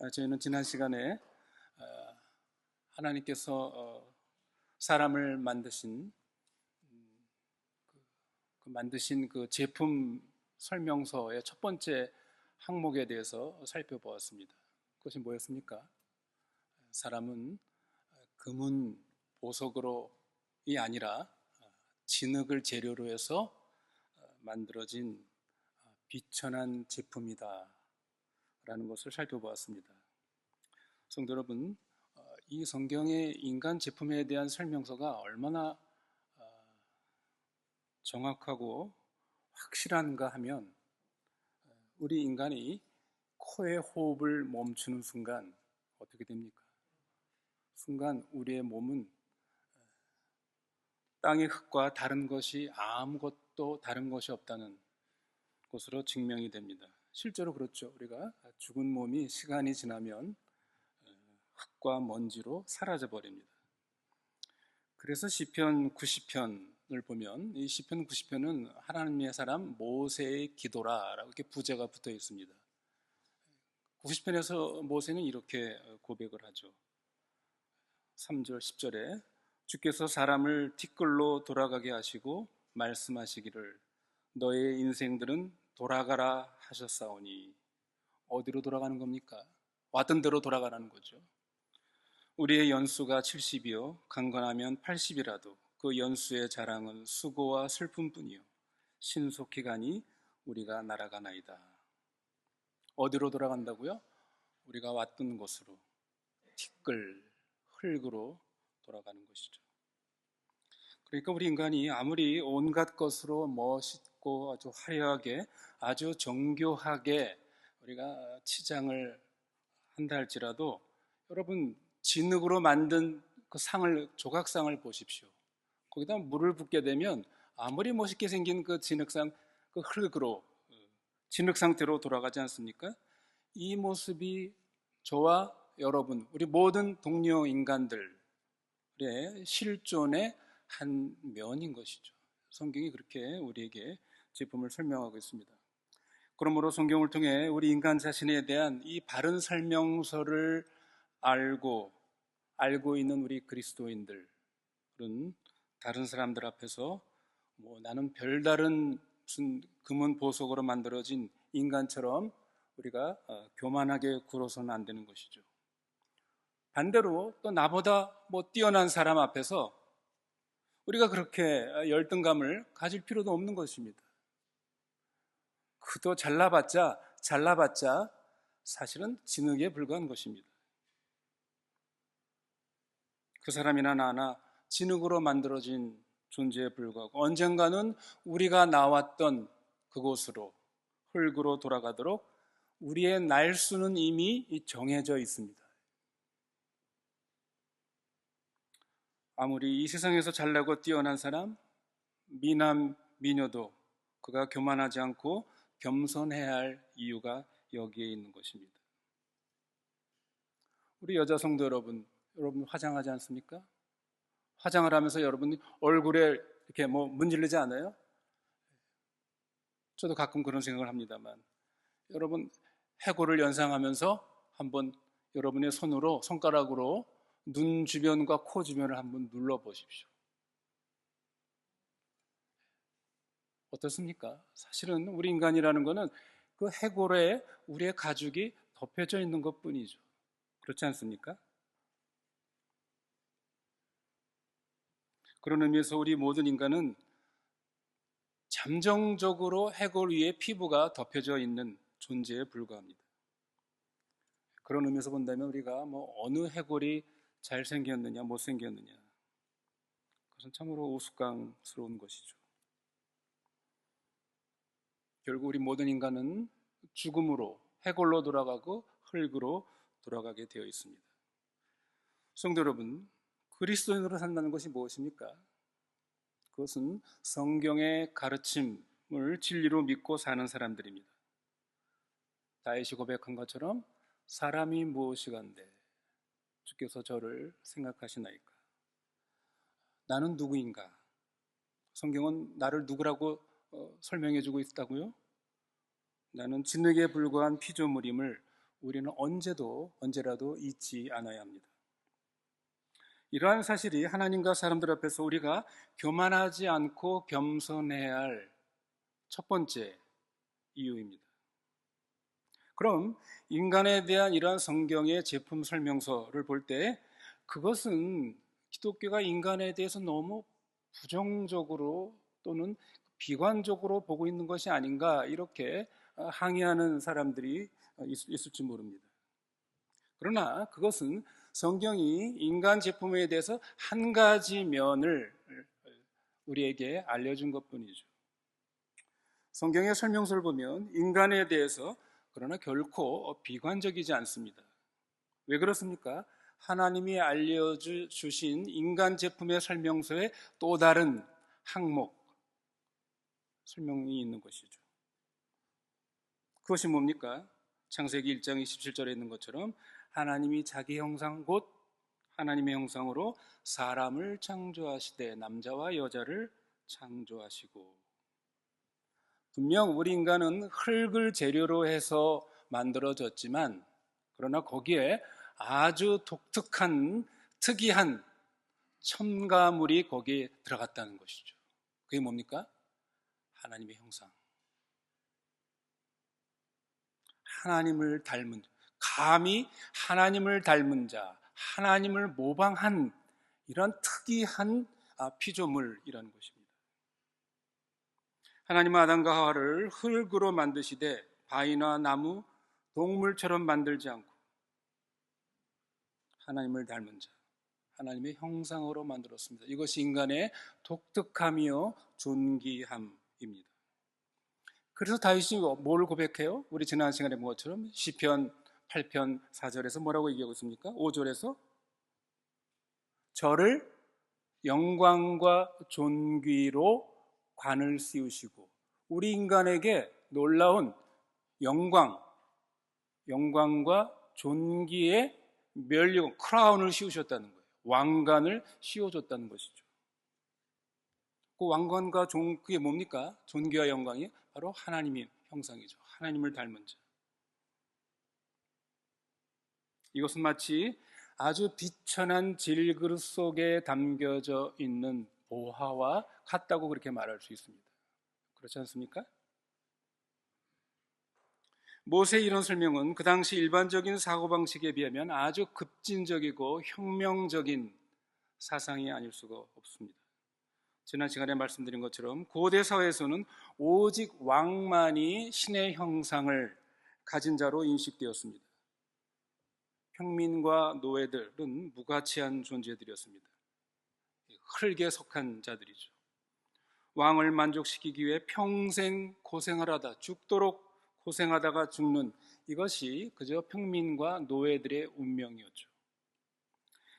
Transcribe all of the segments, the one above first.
저희는 지난 시간에 하나님께서 사람을 만드신 그 제품 설명서의 첫 번째 항목에 대해서 살펴보았습니다. 그것이 뭐였습니까? 사람은 금은 보석으로이 아니라 진흙을 재료로 해서 만들어진 비천한 제품이다 라는 것을 살펴보았습니다. 성도 여러분, 이 성경의 인간 제품에 대한 설명서가 얼마나 정확하고 확실한가 하면, 우리 인간이 코의 호흡을 멈추는 순간 어떻게 됩니까? 순간 우리의 몸은 땅의 흙과 다른 것이 아무것도 다른 것이 없다는 것으로 증명이 됩니다. 실제로 그렇죠. 우리가 죽은 몸이 시간이 지나면 흙과 먼지로 사라져 버립니다. 그래서 시편 90편을 보면 이 시편 90편은 하나님의 사람 모세의 기도라라고 이렇게 부제가 붙어 있습니다. 90편에서 모세는 이렇게 고백을 하죠. 3절 10절에 주께서 사람을 티끌로 돌아가게 하시고 말씀하시기를 너의 인생들은 돌아가라 하셨사오니. 어디로 돌아가는 겁니까? 왔던 대로 돌아가라는 거죠. 우리의 연수가 70이요 강건하면 80이라도 그 연수의 자랑은 수고와 슬픔뿐이요 신속히 가니 우리가 날아가나이다. 어디로 돌아간다고요? 우리가 왔던 곳으로, 티끌, 흙으로 돌아가는 것이죠. 그러니까 우리 인간이 아무리 온갖 것으로 멋있고 아주 화려하게, 아주 정교하게 우리가 치장을 한다 할지라도, 여러분 진흙으로 만든 그 상을, 조각상을 보십시오. 거기다 물을 붓게 되면 아무리 멋있게 생긴 그 진흙상, 그 흙으로, 진흙 상태로 돌아가지 않습니까? 이 모습이 저와 여러분, 우리 모든 동료 인간들의 실존의 한 면인 것이죠. 성경이 그렇게 우리에게 제품을 설명하고 있습니다. 그러므로 성경을 통해 우리 인간 자신에 대한 이 바른 설명서를 알고 있는 우리 그리스도인들은 다른 사람들 앞에서 나는 별다른 무슨 금은 보석으로 만들어진 인간처럼 우리가 교만하게 굴어서는 안 되는 것이죠. 반대로 또 나보다 뛰어난 사람 앞에서 우리가 그렇게 열등감을 가질 필요도 없는 것입니다. 그도 잘나봤자 사실은 진흙에 불과한 것입니다. 그 사람이나 나나 진흙으로 만들어진 존재에 불과하고, 언젠가는 우리가 나왔던 그곳으로, 흙으로 돌아가도록 우리의 날수는 이미 정해져 있습니다. 아무리 이 세상에서 잘나고 뛰어난 사람, 미남, 미녀도 그가 교만하지 않고 겸손해야 할 이유가 여기에 있는 것입니다. 우리 여자 성도 여러분 화장하지 않습니까? 화장을 하면서 여러분 얼굴에 이렇게 문지르지 않아요? 저도 가끔 그런 생각을 합니다만, 여러분 해골을 연상하면서 한번 여러분의 손가락으로 눈 주변과 코 주변을 한번 눌러보십시오. 어떻습니까? 사실은 우리 인간이라는 것은 그 해골에 우리의 가죽이 덮여져 있는 것 뿐이죠. 그렇지 않습니까? 그런 의미에서 우리 모든 인간은 잠정적으로 해골 위에 피부가 덮여져 있는 존재에 불과합니다. 그런 의미에서 본다면 우리가 어느 해골이 잘생겼느냐 못생겼느냐, 그것은 참으로 우스꽝스러운 것이죠. 결국 우리 모든 인간은 죽음으로, 해골로 돌아가고 흙으로 돌아가게 되어 있습니다. 성도 여러분, 그리스도인으로 산다는 것이 무엇입니까? 그것은 성경의 가르침을 진리로 믿고 사는 사람들입니다. 다윗이 고백한 것처럼 사람이 무엇이간데 주께서 저를 생각하시나이까? 나는 누구인가? 성경은 나를 누구라고 설명해 주고 있다고요? 나는 진흙에 불과한 피조물임을 우리는 언제라도 잊지 않아야 합니다. 이러한 사실이 하나님과 사람들 앞에서 우리가 교만하지 않고 겸손해야 할 첫 번째 이유입니다. 그럼 인간에 대한 이러한 성경의 제품 설명서를 볼 때 그것은 기독교가 인간에 대해서 너무 부정적으로 또는 비관적으로 보고 있는 것이 아닌가, 이렇게 항의하는 사람들이 있을지 모릅니다. 그러나 그것은 성경이 인간 제품에 대해서 한 가지 면을 우리에게 알려준 것뿐이죠. 성경의 설명서를 보면 인간에 대해서 그러나 결코 비관적이지 않습니다. 왜 그렇습니까? 하나님이 알려주신 인간 제품의 설명서에 또 다른 항목, 설명이 있는 것이죠. 그것이 뭡니까? 창세기 1장 27절에 있는 것처럼 하나님이 자기 형상 곧 하나님의 형상으로 사람을 창조하시되 남자와 여자를 창조하시고. 분명 우리 인간은 흙을 재료로 해서 만들어졌지만 그러나 거기에 아주 독특한 특이한 첨가물이 거기에 들어갔다는 것이죠. 그게 뭡니까? 하나님의 형상. 하나님을 닮은, 감히 하나님을 닮은 자, 하나님을 모방한 이런 특이한 피조물이라는 것입니다. 하나님은 아담과 하와를 흙으로 만드시되 바위나 나무, 동물처럼 만들지 않고 하나님을 닮은 자, 하나님의 형상으로 만들었습니다. 이것이 인간의 독특함이요 존귀함입니다. 그래서 다윗이 뭘 고백해요? 우리 지난 시간에 본 것처럼 시편 8편 4절에서 뭐라고 얘기하고 있습니까? 5절에서 저를 영광과 존귀로 관을 씌우시고, 우리 인간에게 놀라운 영광과 존귀의 멸류관, 크라운을 씌우셨다는 거예요. 왕관을 씌워줬다는 것이죠. 그 왕관과 그게 뭡니까? 존귀와 영광이 바로 하나님의 형상이죠. 하나님을 닮은 자. 이것은 마치 아주 비천한 질그릇 속에 담겨져 있는 보화와 같다고 그렇게 말할 수 있습니다. 그렇지 않습니까? 모세의 이런 설명은 그 당시 일반적인 사고방식에 비하면 아주 급진적이고 혁명적인 사상이 아닐 수가 없습니다. 지난 시간에 말씀드린 것처럼 고대 사회에서는 오직 왕만이 신의 형상을 가진 자로 인식되었습니다. 평민과 노예들은 무가치한 존재들이었습니다. 흙에 속한 자들이죠. 왕을 만족시키기 위해 평생 고생을 하다 죽도록 고생하다가 죽는, 이것이 그저 평민과 노예들의 운명이었죠.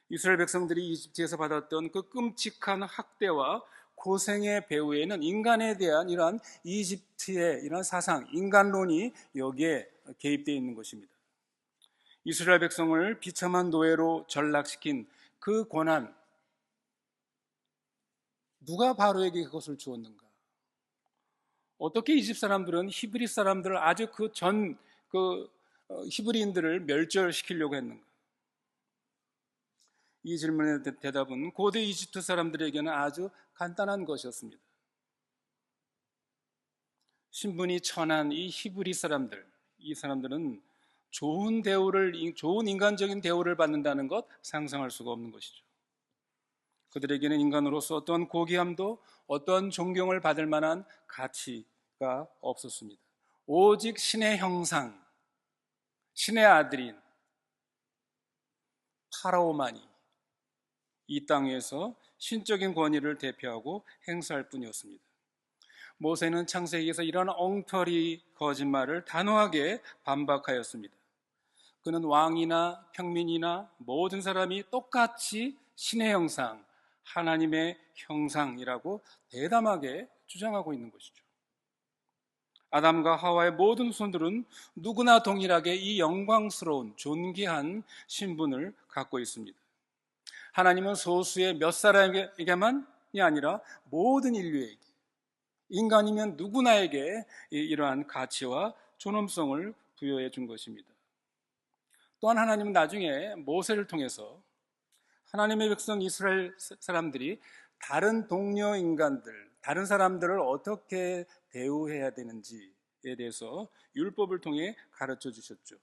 이스라엘 백성들이 이집트에서 받았던 그 끔찍한 학대와 고생의 배후에는 인간에 대한 이러한 이집트의 이러한 사상, 인간론이 여기에 개입되어 있는 것입니다. 이스라엘 백성을 비참한 노예로 전락시킨 그 고난, 누가 바로에게 그것을 주었는가? 어떻게 이집 사람들은 히브리 사람들을 아주 히브리인들을 멸절시키려고 했는가? 이 질문의 대답은 고대 이집트 사람들에게는 아주 간단한 것이었습니다. 신분이 천한 이 히브리 사람들, 이 사람들은 좋은 인간적인 대우를 받는다는 것 상상할 수가 없는 것이죠. 그들에게는 인간으로서 어떤 고귀함도 어떤 존경을 받을 만한 가치가 없었습니다. 오직 신의 형상, 신의 아들인 파라오만이 이 땅에서 신적인 권위를 대표하고 행사할 뿐이었습니다. 모세는 창세기에서 이런 엉터리 거짓말을 단호하게 반박하였습니다. 그는 왕이나 평민이나 모든 사람이 똑같이 신의 형상, 하나님의 형상이라고 대담하게 주장하고 있는 것이죠. 아담과 하와의 모든 후손들은 누구나 동일하게 이 영광스러운 존귀한 신분을 갖고 있습니다. 하나님은 소수의 몇 사람에게만이 아니라 모든 인류에게, 인간이면 누구나에게 이러한 가치와 존엄성을 부여해 준 것입니다. 또한 하나님은 나중에 모세를 통해서 하나님의 백성 이스라엘 사람들이 다른 동료 인간들, 다른 사람들을 어떻게 대우해야 되는지에 대해서 율법을 통해 가르쳐 주셨죠.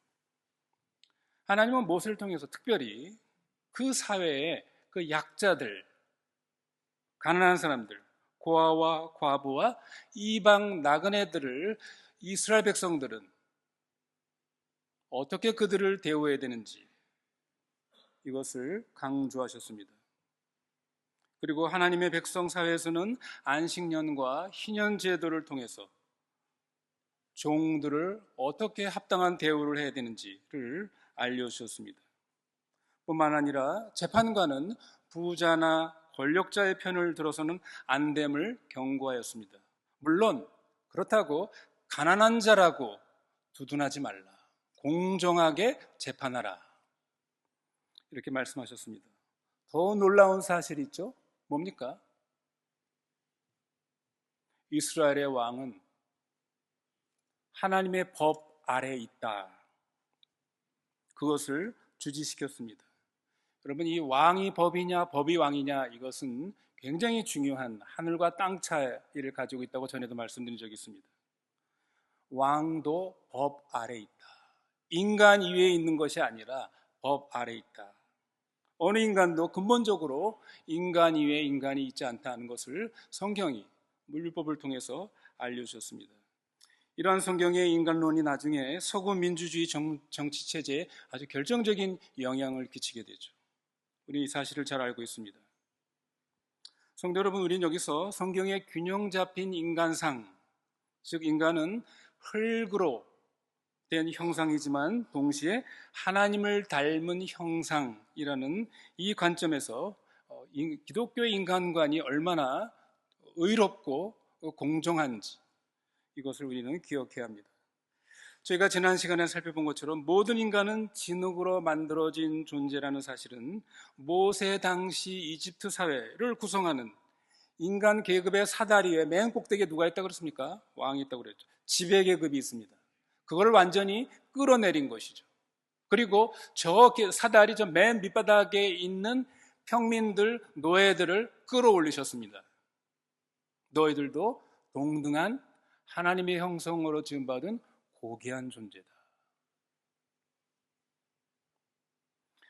하나님은 모세를 통해서 특별히 그 사회의 그 약자들, 가난한 사람들, 고아와 과부와 이방 나그네들을 이스라엘 백성들은 어떻게 그들을 대우해야 되는지 이것을 강조하셨습니다. 그리고 하나님의 백성 사회에서는 안식년과 희년제도를 통해서 종들을 어떻게 합당한 대우를 해야 되는지를 알려주셨습니다. 뿐만 아니라 재판관은 부자나 권력자의 편을 들어서는 안 됨을 경고하였습니다. 물론 그렇다고 가난한 자라고 두둔하지 말라. 공정하게 재판하라. 이렇게 말씀하셨습니다. 더 놀라운 사실이 있죠? 뭡니까? 이스라엘의 왕은 하나님의 법 아래에 있다. 그것을 주지시켰습니다. 여러분, 이 왕이 법이냐 법이 왕이냐 이것은 굉장히 중요한 하늘과 땅 차이를 가지고 있다고 전에도 말씀드린 적이 있습니다. 왕도 법 아래에 있다. 인간 위에 있는 것이 아니라 법 아래에 있다. 어느 인간도 근본적으로 인간 이외에 인간이 있지 않다는 것을 성경이 율법을 통해서 알려주셨습니다. 이러한 성경의 인간론이 나중에 서구 민주주의 정치체제에 아주 결정적인 영향을 끼치게 되죠. 우리 이 사실을 잘 알고 있습니다. 성도 여러분, 우리는 여기서 성경의 균형 잡힌 인간상, 즉 인간은 흙으로 된 형상이지만 동시에 하나님을 닮은 형상이라는 이 관점에서 기독교의 인간관이 얼마나 의롭고 공정한지 이것을 우리는 기억해야 합니다. 저희가 지난 시간에 살펴본 것처럼 모든 인간은 진흙으로 만들어진 존재라는 사실은 모세 당시 이집트 사회를 구성하는 인간 계급의 사다리에 맨 꼭대기에 누가 있다고 그랬습니까? 왕이 있다고 그랬죠. 지배 계급이 있습니다. 그걸 완전히 끌어내린 것이죠. 그리고 저 사다리 저 맨 밑바닥에 있는 평민들, 노예들을 끌어올리셨습니다. 너희들도 동등한 하나님의 형성으로 지음받은 고귀한 존재다.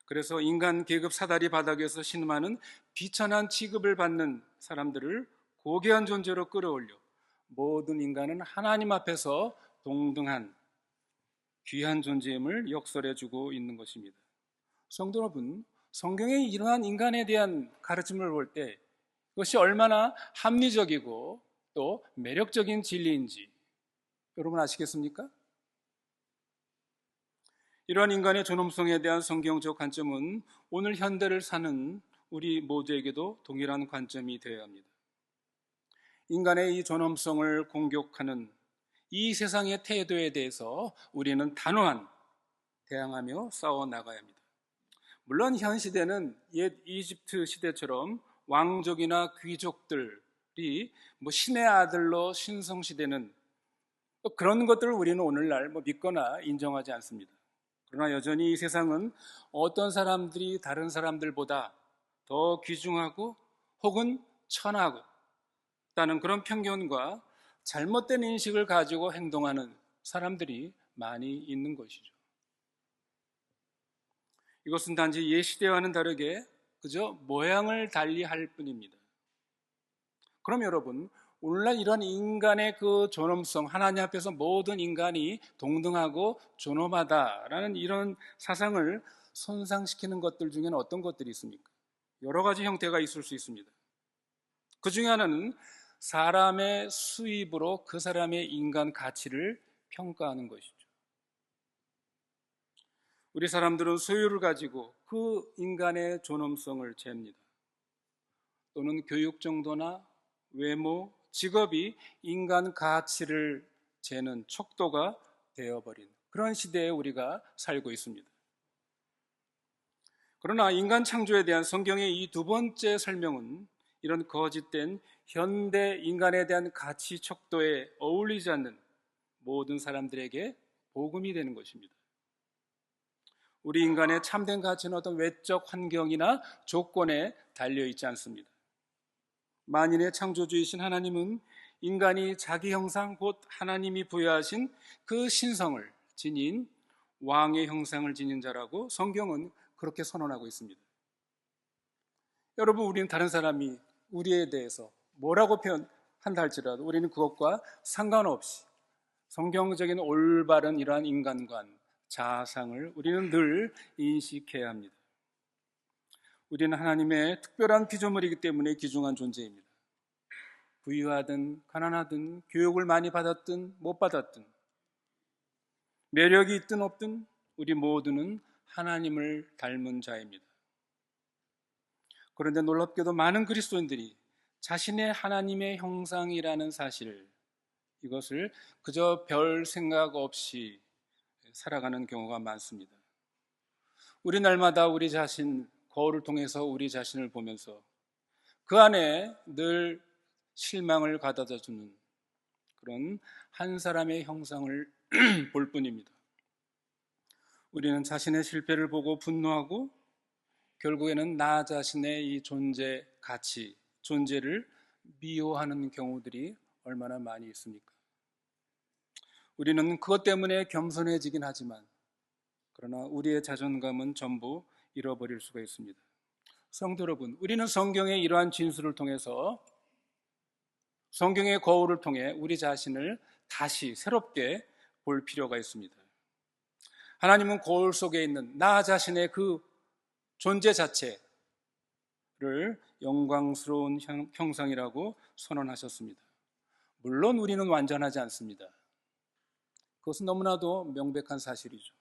그래서 인간 계급 사다리 바닥에서 신음하는 비천한 취급을 받는 사람들을 고귀한 존재로 끌어올려 모든 인간은 하나님 앞에서 동등한 귀한 존재임을 역설해주고 있는 것입니다. 성도 여러분, 성경에 이러한 인간에 대한 가르침을 볼 때 그것이 얼마나 합리적이고 또 매력적인 진리인지 여러분 아시겠습니까? 이러한 인간의 존엄성에 대한 성경적 관점은 오늘 현대를 사는 우리 모두에게도 동일한 관점이 되어야 합니다. 인간의 이 존엄성을 공격하는 이 세상의 태도에 대해서 우리는 단호한 대항하며 싸워 나가야 합니다. 물론 현 시대는 옛 이집트 시대처럼 왕족이나 귀족들이 신의 아들로 신성시되는 그런 것들을 우리는 오늘날 믿거나 인정하지 않습니다. 그러나 여전히 이 세상은 어떤 사람들이 다른 사람들보다 더 귀중하고 혹은 천하다는 그런 편견과 잘못된 인식을 가지고 행동하는 사람들이 많이 있는 것이죠. 이것은 단지 옛 시대와는 다르게 그저 모양을 달리할 뿐입니다. 그럼 여러분, 오늘날 이런 인간의 그 존엄성, 하나님 앞에서 모든 인간이 동등하고 존엄하다라는 이런 사상을 손상시키는 것들 중에는 어떤 것들이 있습니까? 여러 가지 형태가 있을 수 있습니다. 그 중에 하나는 사람의 수입으로 그 사람의 인간 가치를 평가하는 것이죠. 우리 사람들은 소유를 가지고 그 인간의 존엄성을 잽니다. 또는 교육 정도나 외모, 직업이 인간 가치를 재는 척도가 되어버린 그런 시대에 우리가 살고 있습니다. 그러나 인간 창조에 대한 성경의 이 두 번째 설명은 이런 거짓된 현대 인간에 대한 가치 척도에 어울리지 않는 모든 사람들에게 복음이 되는 것입니다. 우리 인간의 참된 가치는 어떤 외적 환경이나 조건에 달려 있지 않습니다. 만인의 창조주이신 하나님은 인간이 자기 형상 곧 하나님이 부여하신 그 신성을 지닌 왕의 형상을 지닌 자라고 성경은 그렇게 선언하고 있습니다. 여러분, 우리는 다른 사람이 우리에 대해서 뭐라고 표현한다 할지라도 우리는 그것과 상관없이 성경적인 올바른 이러한 인간관, 자아상을 우리는 늘 인식해야 합니다. 우리는 하나님의 특별한 피조물이기 때문에 귀중한 존재입니다. 부유하든 가난하든 교육을 많이 받았든 못 받았든 매력이 있든 없든 우리 모두는 하나님을 닮은 자입니다. 그런데 놀랍게도 많은 그리스도인들이 자신의 하나님의 형상이라는 사실, 이것을 그저 별 생각 없이 살아가는 경우가 많습니다. 우리 날마다 우리 자신, 거울을 통해서 우리 자신을 보면서 그 안에 늘 실망을 가져다 주는 그런 한 사람의 형상을 볼 뿐입니다. 우리는 자신의 실패를 보고 분노하고 결국에는 나 자신의 이 존재 가치, 존재를 미워하는 경우들이 얼마나 많이 있습니까? 우리는 그것 때문에 겸손해지긴 하지만 그러나 우리의 자존감은 전부 잃어버릴 수가 있습니다. 성도 여러분, 우리는 성경의 이러한 진술을 통해서 성경의 거울을 통해 우리 자신을 다시 새롭게 볼 필요가 있습니다. 하나님은 거울 속에 있는 나 자신의 그 존재 자체를 영광스러운 형상이라고 선언하셨습니다. 물론 우리는 완전하지 않습니다. 그것은 너무나도 명백한 사실이죠.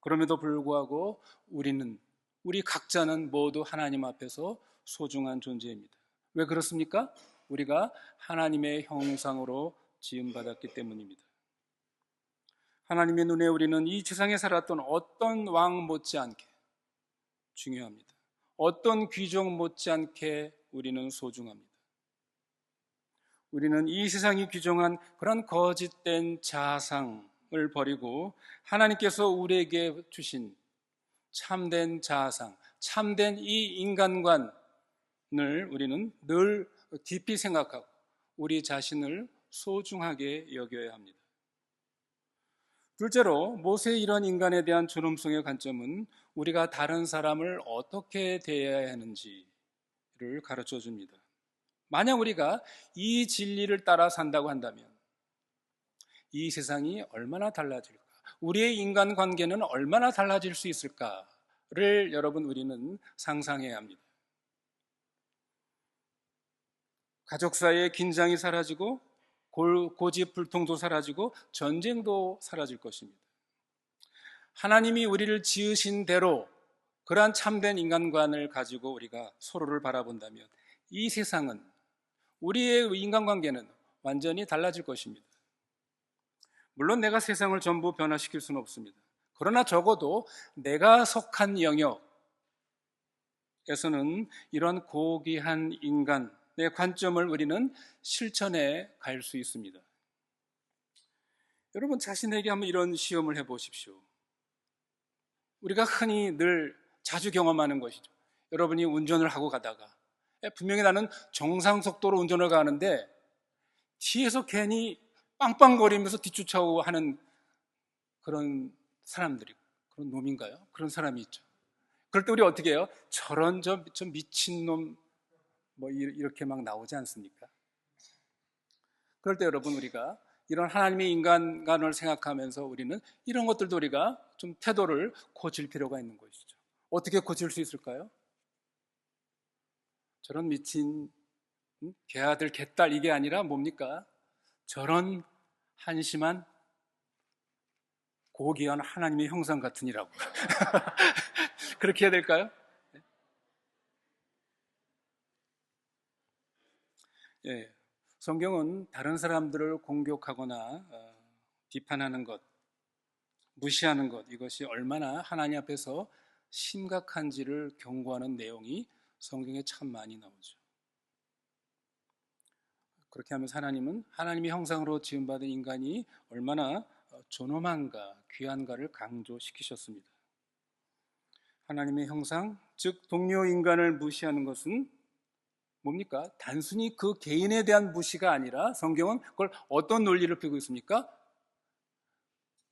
그럼에도 불구하고 우리 각자는 모두 하나님 앞에서 소중한 존재입니다. 왜 그렇습니까? 우리가 하나님의 형상으로 지음받았기 때문입니다. 하나님의 눈에 우리는 이 세상에 살았던 어떤 왕 못지않게 중요합니다. 어떤 귀족 못지않게 우리는 소중합니다. 우리는 이 세상이 규정한 그런 거짓된 자상을 버리고 하나님께서 우리에게 주신 참된 자아상, 참된 이 인간관을 우리는 늘 깊이 생각하고 우리 자신을 소중하게 여겨야 합니다. 둘째로 모세의 이런 인간에 대한 존엄성의 관점은 우리가 다른 사람을 어떻게 대해야 하는지를 가르쳐 줍니다. 만약 우리가 이 진리를 따라 산다고 한다면 이 세상이 얼마나 달라질까? 우리의 인간관계는 얼마나 달라질 수 있을까를 여러분 우리는 상상해야 합니다. 가족 사이의 긴장이 사라지고 고집불통도 사라지고 전쟁도 사라질 것입니다. 하나님이 우리를 지으신 대로 그러한 참된 인간관을 가지고 우리가 서로를 바라본다면 이 세상은, 우리의 인간관계는 완전히 달라질 것입니다. 물론 내가 세상을 전부 변화시킬 수는 없습니다. 그러나 적어도 내가 속한 영역에서는 이런 고귀한 인간의 관점을 우리는 실천해 갈 수 있습니다. 여러분 자신에게 한번 이런 시험을 해보십시오. 우리가 흔히 늘 자주 경험하는 것이죠. 여러분이 운전을 하고 가다가 분명히 나는 정상 속도로 운전을 가는데 뒤에서 괜히 빵빵거리면서 뒤쫓아오고 하는 그런 사람들이, 그런 놈인가요? 그런 사람이 있죠. 그럴 때 우리 어떻게 해요? 저런 저 미친놈 뭐 이렇게 막 나오지 않습니까? 그럴 때 여러분 우리가 이런 하나님의 인간관을 생각하면서 우리는 이런 것들도 우리가 좀 태도를 고칠 필요가 있는 것이죠. 어떻게 고칠 수 있을까요? 저런 미친 개아들 개딸 이게 아니라 뭡니까? 저런 한심한 고귀한 하나님의 형상 같으니라고 그렇게 해야 될까요? 예, 성경은 다른 사람들을 공격하거나 비판하는 것, 무시하는 것, 이것이 얼마나 하나님 앞에서 심각한지를 경고하는 내용이 성경에 참 많이 나오죠. 그렇게 하면서 하나님은 하나님의 형상으로 지음받은 인간이 얼마나 존엄한가, 귀한가를 강조시키셨습니다. 하나님의 형상, 즉 동료 인간을 무시하는 것은 뭡니까? 단순히 그 개인에 대한 무시가 아니라 성경은 그걸 어떤 논리를 펴고 있습니까?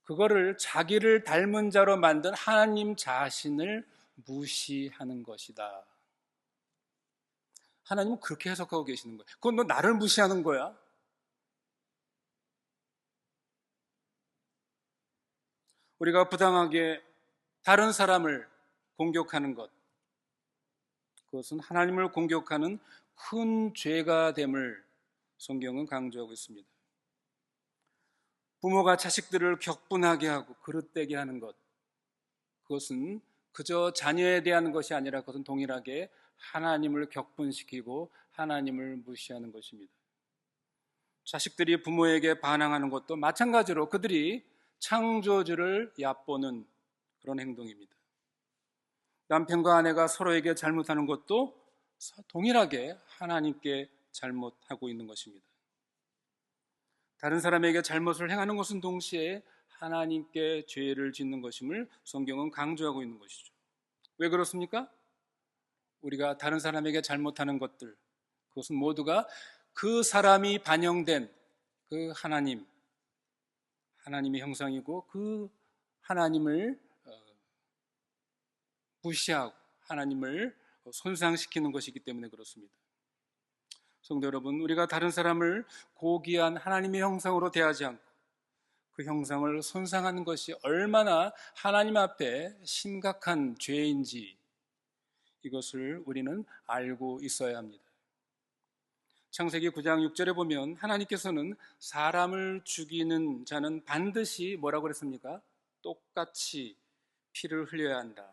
그거를 자기를 닮은 자로 만든 하나님 자신을 무시하는 것이다. 하나님은 그렇게 해석하고 계시는 거예요. 그건 너 나를 무시하는 거야? 우리가 부당하게 다른 사람을 공격하는 것, 그것은 하나님을 공격하는 큰 죄가 됨을 성경은 강조하고 있습니다. 부모가 자식들을 격분하게 하고 그릇되게 하는 것, 그것은 그저 자녀에 대한 것이 아니라 그것은 동일하게 하나님을 격분시키고 하나님을 무시하는 것입니다. 자식들이 부모에게 반항하는 것도 마찬가지로 그들이 창조주를 얕보는 그런 행동입니다. 남편과 아내가 서로에게 잘못하는 것도 동일하게 하나님께 잘못하고 있는 것입니다. 다른 사람에게 잘못을 행하는 것은 동시에 하나님께 죄를 짓는 것임을 성경은 강조하고 있는 것이죠. 왜 그렇습니까? 우리가 다른 사람에게 잘못하는 것들, 그것은 모두가 그 사람이 반영된 그 하나님의 형상이고 그 하나님을 무시하고 하나님을 손상시키는 것이기 때문에 그렇습니다. 성도 여러분, 우리가 다른 사람을 고귀한 하나님의 형상으로 대하지 않고 그 형상을 손상하는 것이 얼마나 하나님 앞에 심각한 죄인지 이것을 우리는 알고 있어야 합니다. 창세기 9장 6절에 보면 하나님께서는 사람을 죽이는 자는 반드시 뭐라고 그랬습니까? 똑같이 피를 흘려야 한다.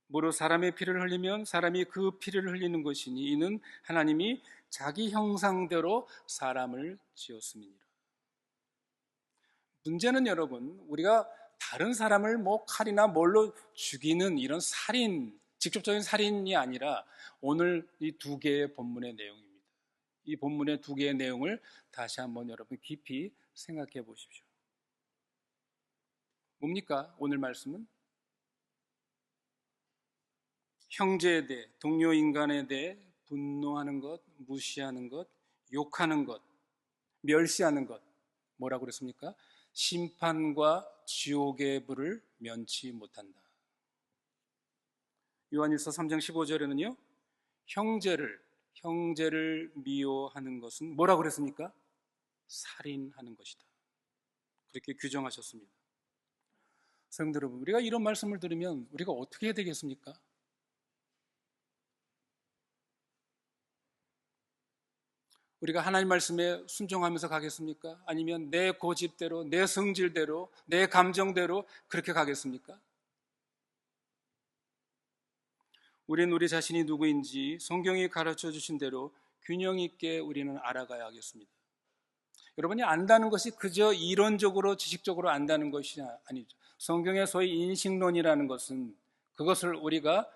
무릇 사람의 피를 흘리면 사람이 그 피를 흘리는 것이니 이는 하나님이 자기 형상대로 사람을 지었음이니라. 문제는 여러분, 우리가 다른 사람을 칼이나 뭘로 죽이는 이런 살인, 직접적인 살인이 아니라 오늘 이 두 개의 본문의 내용입니다. 이 본문의 두 개의 내용을 다시 한번 여러분 깊이 생각해 보십시오. 뭡니까? 오늘 말씀은 형제에 대해, 동료 인간에 대해 분노하는 것, 무시하는 것, 욕하는 것, 멸시하는 것, 뭐라고 그랬습니까? 심판과 지옥의 불을 면치 못한다. 요한일서 3장 15절에는요, 형제를 미워하는 것은 뭐라고 그랬습니까? 살인하는 것이다. 그렇게 규정하셨습니다. 성도 여러분, 우리가 이런 말씀을 들으면 우리가 어떻게 해야 되겠습니까? 우리가 하나님 말씀에 순종하면서 가겠습니까? 아니면 내 고집대로, 내 성질대로, 내 감정대로 그렇게 가겠습니까? 우리는 우리 자신이 누구인지 성경이 가르쳐 주신 대로 균형 있게 우리는 알아가야 하겠습니다. 여러분이 안다는 것이 그저 이론적으로 지식적으로 안다는 것이 아니죠. 성경의 소위 인식론이라는 것은 그것을 우리가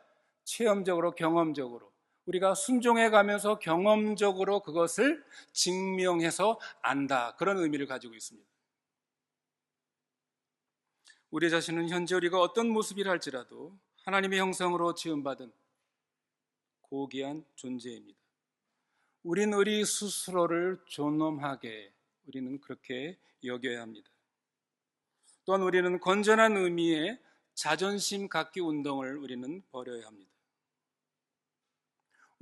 체험적으로 경험적으로 우리가 순종해 가면서 경험적으로 그것을 증명해서 안다, 그런 의미를 가지고 있습니다. 우리 자신은 현재 우리가 어떤 모습이라 할지라도 하나님의 형상으로 지음받은 고귀한 존재입니다. 우린 우리 스스로를 존엄하게 우리는 그렇게 여겨야 합니다. 또한 우리는 건전한 의미의 자존심 갖기 운동을 우리는 버려야 합니다.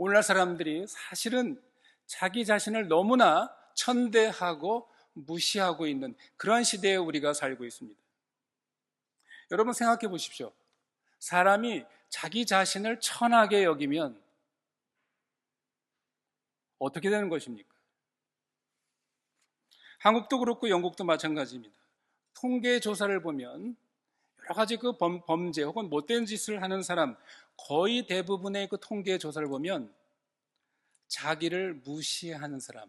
오늘날 사람들이 사실은 자기 자신을 너무나 천대하고 무시하고 있는 그런 시대에 우리가 살고 있습니다. 여러분 생각해 보십시오. 사람이 자기 자신을 천하게 여기면 어떻게 되는 것입니까? 한국도 그렇고 영국도 마찬가지입니다. 통계 조사를 보면 여러 가지 그 범죄 혹은 못된 짓을 하는 사람 거의 대부분의 그 통계 조사를 보면 자기를 무시하는 사람,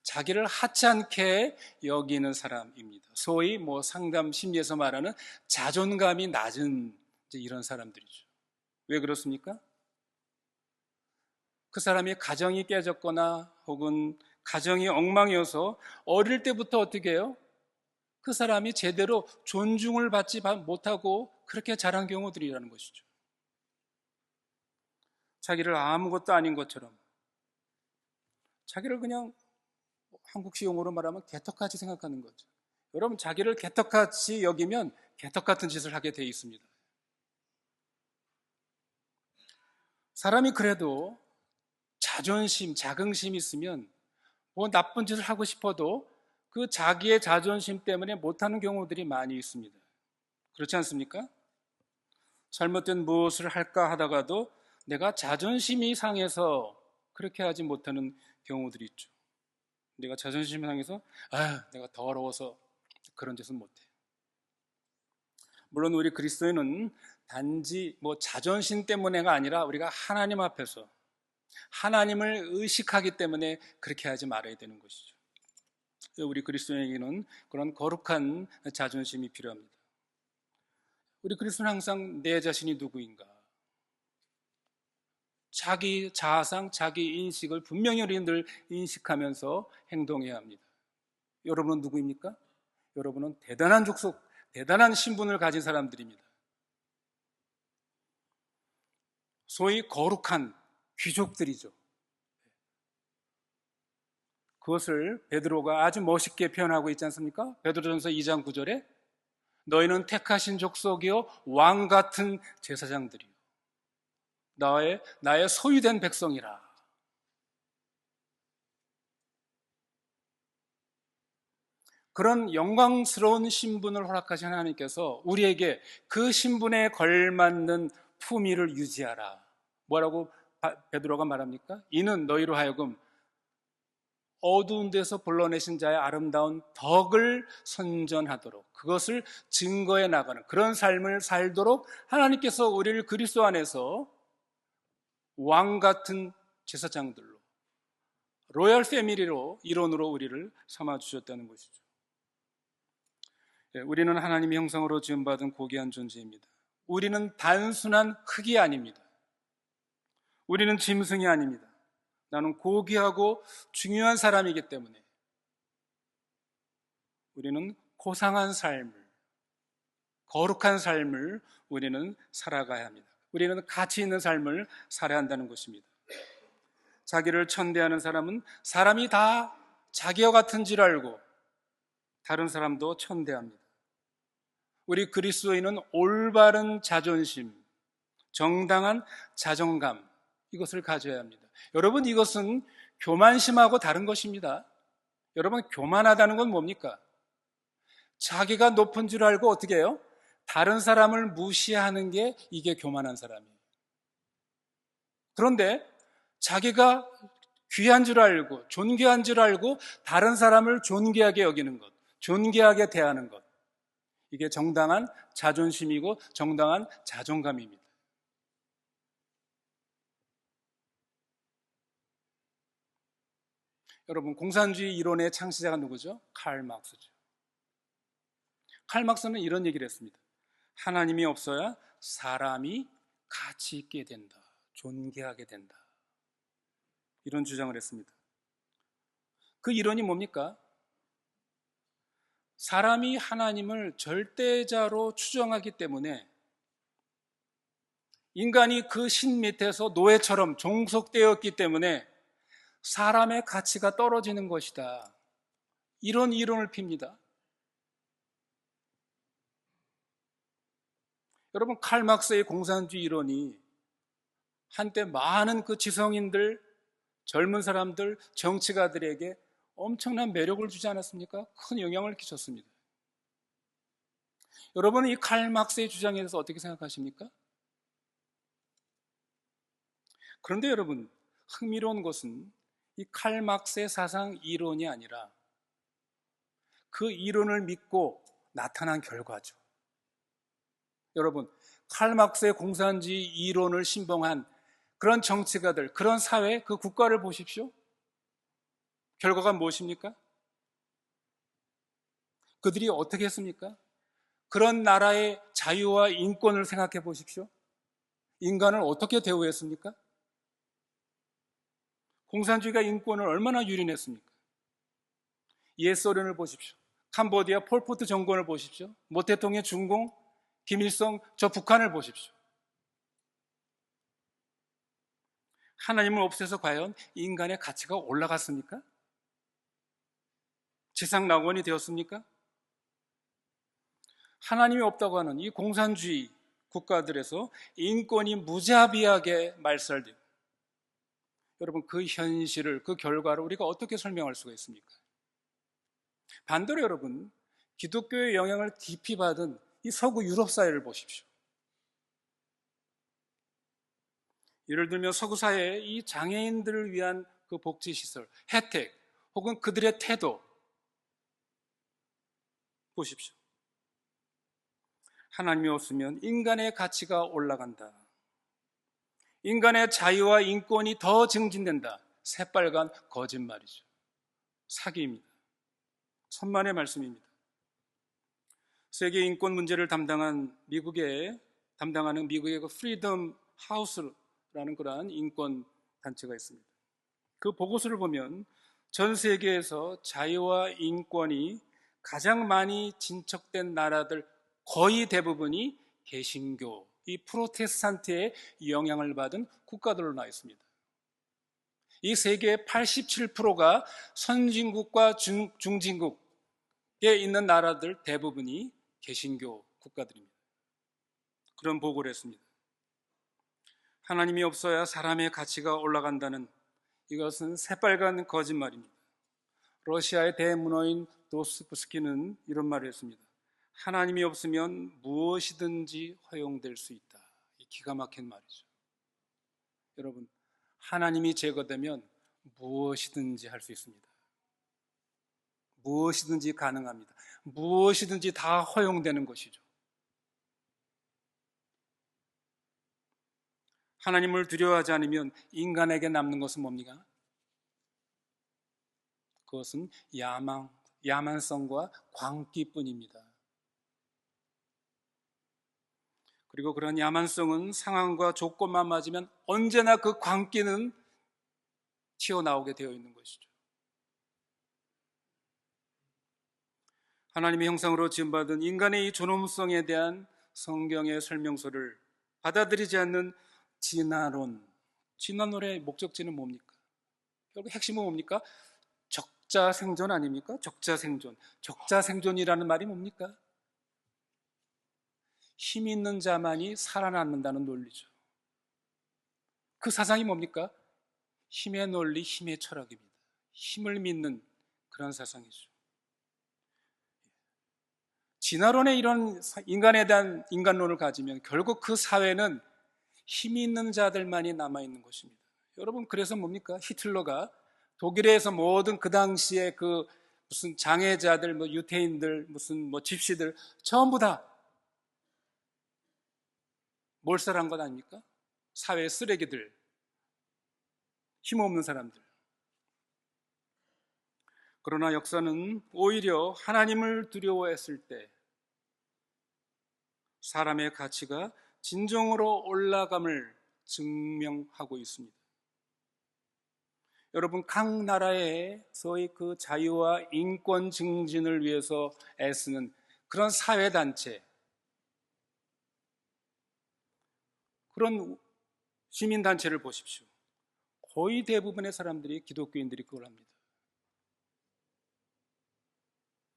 자기를 하찮게 여기는 사람입니다. 소위 상담 심리에서 말하는 자존감이 낮은 이런 사람들이죠. 왜 그렇습니까? 그 사람이 가정이 깨졌거나 혹은 가정이 엉망이어서 어릴 때부터 어떻게 해요? 그 사람이 제대로 존중을 받지 못하고 그렇게 자란 경우들이라는 것이죠. 자기를 아무것도 아닌 것처럼, 자기를 그냥 한국식 용어로 말하면 개떡같이 생각하는 거죠. 여러분, 자기를 개떡같이 여기면 개떡같은 짓을 하게 돼 있습니다. 사람이 그래도 자존심, 자긍심이 있으면 뭐 나쁜 짓을 하고 싶어도 그 자기의 자존심 때문에 못하는 경우들이 많이 있습니다. 그렇지 않습니까? 잘못된 무엇을 할까 하다가도 내가 자존심이 상해서 그렇게 하지 못하는 경우들이 있죠. 내가 자존심이 상해서 내가 더러워서 그런 짓은 못해. 물론 우리 그리스도인은 단지 뭐 자존심 때문에가 아니라 우리가 하나님 앞에서 하나님을 의식하기 때문에 그렇게 하지 말아야 되는 것이죠. 우리 그리스도인에게는 그런 거룩한 자존심이 필요합니다. 우리 그리스도는 항상 내 자신이 누구인가, 자기 자아상, 자기 인식을 분명히 우리는 늘 인식하면서 행동해야 합니다. 여러분은 누구입니까? 여러분은 대단한 족속, 대단한 신분을 가진 사람들입니다. 소위 거룩한 귀족들이죠. 그것을 베드로가 아주 멋있게 표현하고 있지 않습니까? 베드로전서 2장 9절에 너희는 택하신 족속이요 왕 같은 제사장들이요 나의 소유된 백성이라. 그런 영광스러운 신분을 허락하신 하나님께서 우리에게 그 신분에 걸맞는 품위를 유지하라. 뭐라고 베드로가 말합니까? 이는 너희로 하여금 어두운 데서 불러내신 자의 아름다운 덕을 선전하도록, 그것을 증거해 나가는 그런 삶을 살도록 하나님께서 우리를 그리스도 안에서 왕 같은 제사장들로, 로열 패밀리로, 일원으로 우리를 삼아 주셨다는 것이죠. 우리는 하나님의 형상으로 지음받은 고귀한 존재입니다. 우리는 단순한 흙이 아닙니다. 우리는 짐승이 아닙니다. 나는 고귀하고 중요한 사람이기 때문에 우리는 고상한 삶을, 거룩한 삶을 우리는 살아가야 합니다. 우리는 가치 있는 삶을 살아야 한다는 것입니다. 자기를 천대하는 사람은 사람이 다 자기와 같은 줄 알고 다른 사람도 천대합니다. 우리 그리스도인은 올바른 자존심, 정당한 자존감, 이것을 가져야 합니다. 여러분, 이것은 교만심하고 다른 것입니다. 여러분, 교만하다는 건 뭡니까? 자기가 높은 줄 알고 어떻게 해요? 다른 사람을 무시하는 게 이게 교만한 사람이에요. 그런데 자기가 귀한 줄 알고 존귀한 줄 알고 다른 사람을 존귀하게 여기는 것, 존귀하게 대하는 것, 이게 정당한 자존심이고 정당한 자존감입니다. 여러분, 공산주의 이론의 창시자가 누구죠? 칼 막스죠. 칼 막스는 이런 얘기를 했습니다. 하나님이 없어야 사람이 가치 있게 된다, 존귀하게 된다, 이런 주장을 했습니다. 그 이론이 뭡니까? 사람이 하나님을 절대자로 추정하기 때문에 인간이 그 신 밑에서 노예처럼 종속되었기 때문에 사람의 가치가 떨어지는 것이다, 이런 이론을 핍니다. 여러분, 칼 막스의 공산주의 이론이 한때 많은 그 지성인들, 젊은 사람들, 정치가들에게 엄청난 매력을 주지 않았습니까? 큰 영향을 끼쳤습니다. 여러분은 이 칼 막스의 주장에 대해서 어떻게 생각하십니까? 그런데 여러분, 흥미로운 것은 이 칼 막스의 사상 이론이 아니라 그 이론을 믿고 나타난 결과죠. 여러분, 칼 막스의 공산주의 이론을 신봉한 그런 정치가들, 그런 사회, 그 국가를 보십시오. 결과가 무엇입니까? 그들이 어떻게 했습니까? 그런 나라의 자유와 인권을 생각해 보십시오. 인간을 어떻게 대우했습니까? 공산주의가 인권을 얼마나 유린했습니까? 옛 소련을 보십시오. 캄보디아 폴포트 정권을 보십시오. 모 대통령 중공, 김일성 저 북한을 보십시오. 하나님을 없애서 과연 인간의 가치가 올라갔습니까? 지상 낙원이 되었습니까? 하나님이 없다고 하는 이 공산주의 국가들에서 인권이 무자비하게 말살되고, 여러분 그 현실을, 그 결과를 우리가 어떻게 설명할 수가 있습니까? 반대로 여러분, 기독교의 영향을 깊이 받은 이 서구 유럽 사회를 보십시오. 예를 들면 서구 사회의 이 장애인들을 위한 그 복지시설, 혜택, 혹은 그들의 태도 보십시오. 하나님이 없으면 인간의 가치가 올라간다. 인간의 자유와 인권이 더 증진된다. 새빨간 거짓말이죠. 사기입니다. 천만의 말씀입니다. 세계 인권 문제를 담당하는 미국의 그 프리덤 하우스라는 그러한 인권 단체가 있습니다. 그 보고서를 보면 전 세계에서 자유와 인권이 가장 많이 진척된 나라들 거의 대부분이 개신교, 이 프로테스탄트의 영향을 받은 국가들로 나와 있습니다. 이 세계의 87%가 선진국과 중진국에 있는 나라들 대부분이 개신교 국가들입니다. 그런 보고를 했습니다. 하나님이 없어야 사람의 가치가 올라간다는 이것은 새빨간 거짓말입니다. 러시아의 대문호인 도스토옙스키는 이런 말을 했습니다. 하나님이 없으면 무엇이든지 허용될 수 있다. 기가 막힌 말이죠. 여러분, 하나님이 제거되면 무엇이든지 할 수 있습니다. 무엇이든지 가능합니다. 무엇이든지 다 허용되는 것이죠. 하나님을 두려워하지 않으면 인간에게 남는 것은 뭡니까? 그것은 야만성과 광기뿐입니다. 그리고 그런 야만성은 상황과 조건만 맞으면 언제나 그 광기는 튀어나오게 되어 있는 것이죠. 하나님의 형상으로 지음받은 인간의 이 존엄성에 대한 성경의 설명서를 받아들이지 않는 진화론의 목적지는 뭡니까? 결국 핵심은 뭡니까? 적자생존 아닙니까? 적자생존이라는 말이 뭡니까? 힘 있는 자만이 살아남는다는 논리죠. 그 사상이 뭡니까? 힘의 논리, 힘의 철학입니다. 힘을 믿는 그런 사상이죠. 진화론의 이런 인간에 대한 인간론을 가지면 결국 그 사회는 힘이 있는 자들만이 남아있는 것입니다. 여러분, 그래서 뭡니까? 히틀러가 독일에서 모든 그 당시에 그 무슨 장애자들, 유태인들, 무슨 집시들 전부 다 몰살한 것 아닙니까? 사회의 쓰레기들, 힘없는 사람들. 그러나 역사는 오히려 하나님을 두려워했을 때 사람의 가치가 진정으로 올라감을 증명하고 있습니다. 여러분, 각 나라에서의 그 자유와 인권 증진을 위해서 애쓰는 그런 사회단체, 그런 시민단체를 보십시오. 거의 대부분의 사람들이 기독교인들이 그걸 합니다.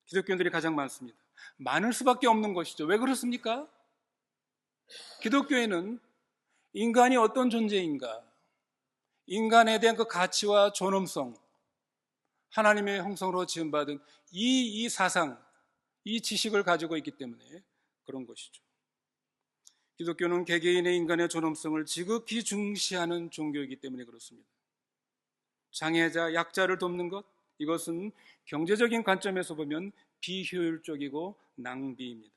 기독교인들이 가장 많습니다. 많을 수밖에 없는 것이죠. 왜 그렇습니까? 기독교인은 인간이 어떤 존재인가, 인간에 대한 그 가치와 존엄성, 하나님의 형상으로 지음받은 이 사상, 이 지식을 가지고 있기 때문에 그런 것이죠. 기독교는 개개인의 인간의 존엄성을 지극히 중시하는 종교이기 때문에 그렇습니다. 장애자, 약자를 돕는 것, 이것은 경제적인 관점에서 보면 비효율적이고 낭비입니다.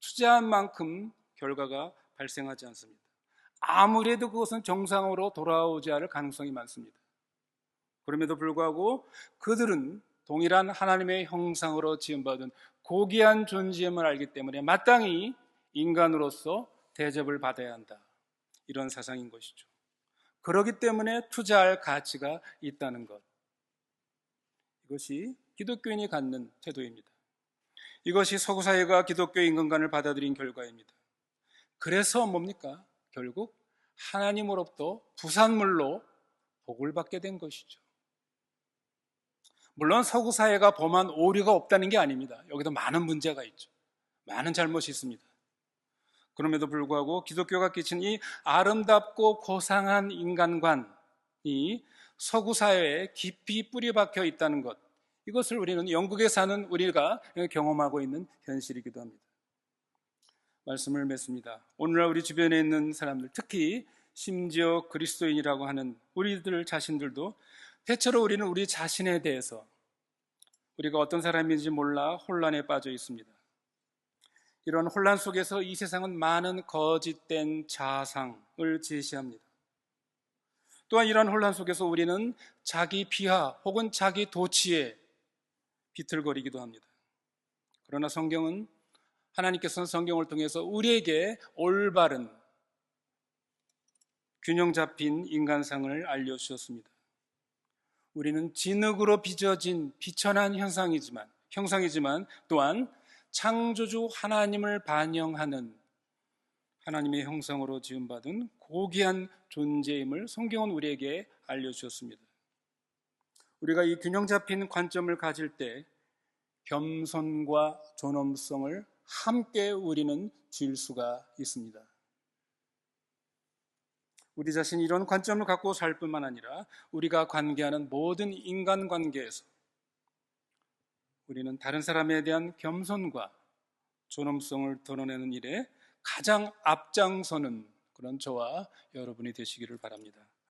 투자한 만큼 결과가 발생하지 않습니다. 아무래도 그것은 정상으로 돌아오지 않을 가능성이 많습니다. 그럼에도 불구하고 그들은 동일한 하나님의 형상으로 지음받은 고귀한 존재임을 알기 때문에 마땅히 인간으로서 대접을 받아야 한다. 이런 사상인 것이죠. 그렇기 때문에 투자할 가치가 있다는 것. 이것이 기독교인이 갖는 태도입니다. 이것이 서구 사회가 기독교의 인간관을 받아들인 결과입니다. 그래서 뭡니까? 결국 하나님으로부터 부산물로 복을 받게 된 것이죠. 물론 서구 사회가 범한 오류가 없다는 게 아닙니다. 여기도 많은 문제가 있죠. 많은 잘못이 있습니다. 그럼에도 불구하고 기독교가 끼친 이 아름답고 고상한 인간관이 서구 사회에 깊이 뿌리박혀 있다는 것, 이것을 우리는 영국에 사는 우리가 경험하고 있는 현실이기도 합니다. 말씀을 맺습니다. 오늘날 우리 주변에 있는 사람들, 특히 심지어 그리스도인이라고 하는 우리들 자신들도 대체로 우리는 우리 자신에 대해서 우리가 어떤 사람인지 몰라 혼란에 빠져 있습니다. 이런 혼란 속에서 이 세상은 많은 거짓된 자상을 제시합니다. 또한 이런 혼란 속에서 우리는 자기 비하 혹은 자기 도취에 비틀거리기도 합니다. 그러나 성경은, 하나님께서는 성경을 통해서 우리에게 올바른 균형 잡힌 인간상을 알려주셨습니다. 우리는 진흙으로 빚어진 비천한 형상이지만 또한 창조주 하나님을 반영하는 하나님의 형상으로 지음받은 고귀한 존재임을 성경은 우리에게 알려주셨습니다. 우리가 이 균형 잡힌 관점을 가질 때 겸손과 존엄성을 함께 우리는 질 수가 있습니다. 우리 자신이 이런 관점을 갖고 살 뿐만 아니라 우리가 관계하는 모든 인간관계에서 우리는 다른 사람에 대한 겸손과 존엄성을 드러내는 일에 가장 앞장서는 그런 저와 여러분이 되시기를 바랍니다.